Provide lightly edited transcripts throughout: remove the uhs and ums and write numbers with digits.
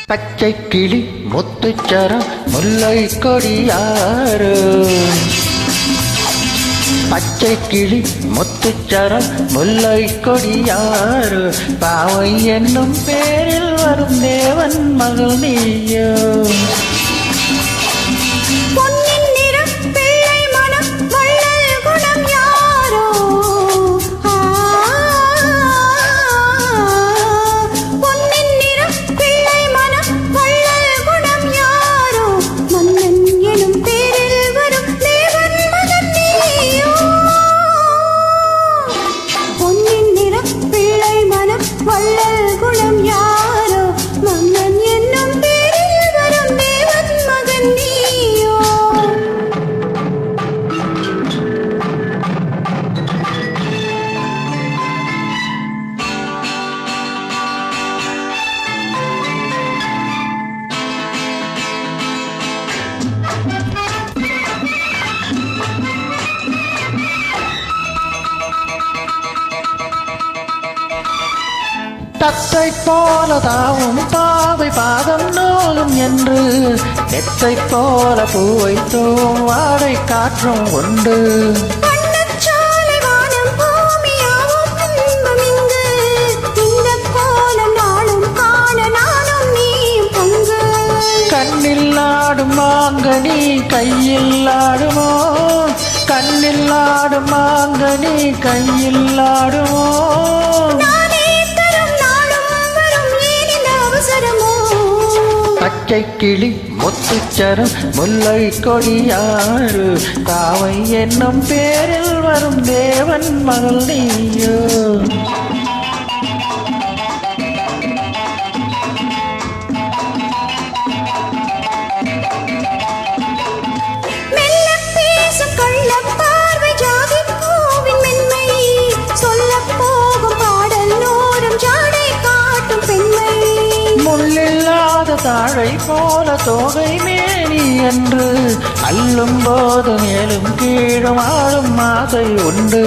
பச்சை கிளி முத்துச்சரம் முல்லை கொடியாறு. பச்சை கிளி முத்துச்சரம் முல்லை கொடியாறு. பாவை என்னும் பேரில் வரும் தேவன் மகள் நீயோ. தத்தை போல தாவும் பாவை பாதம் நோலும் என்று நெத்தை போல பூவை தூவும் வாடை காற்றும் உண்டு. கண்ணில் ஆடும் மாங்கனி கையில் ஆடுமோ. கண்ணில் ஆடும் மாங்கனி கையில் ஆடுமோ. பச்சை கிளி முத்துச்சரம் முல்லை கொடியாறு. தாவை என்னும் பேரில் வரும் தேவன் மகள் நீயோ. தாழை போல தோகை மேனி என்று அள்ளும் போது மேலும் கீழும் ஆளும் ஆசை உண்டு.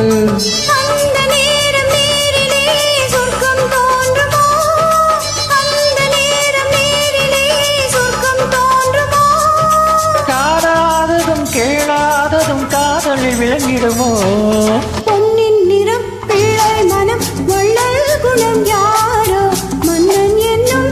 காணாததும் கேளாததும் காதலில் விளங்கிடுமோ. பொன்னின் நிறம் பிள்ளை மனம் வள்ளல் குணம் யாரோ. மன்னன் என்னும்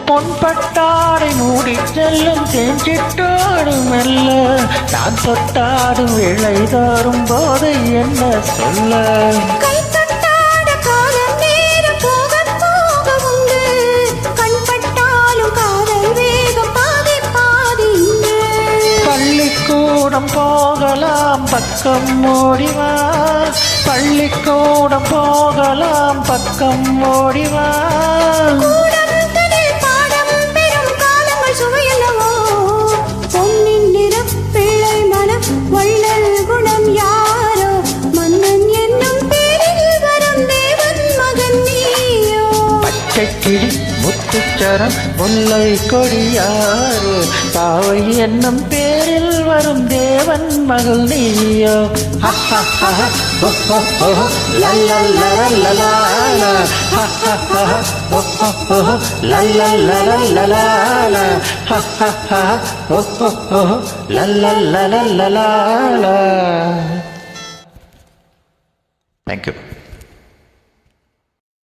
பொன்பட்டாடை மூடி செல்லும் தேஞ்சிட்டாடும் மெல்ல. நான் தொட்டாடும் வேளை தோறும் போதை என்ன சொல்ல. பள்ளிக்கூடம் போகலாம் பக்கம் ஓடிவா. பள்ளிக்கூடம் போகலாம் பக்கம் ஓடிவா. பொன்னின் நிறம் பிள்ளை மனம் வள்ளல் குணம் யாரோ. மன்னன் என்னும் பேரில் வரும் தேவன் மகன் நீயோ. பச்சை கிளி முத்துச்சரம் முல்லை கொடியாறு. பாவை என்னும் பேரில் வரும் தேவன் மகள் நீயோ. Thank you.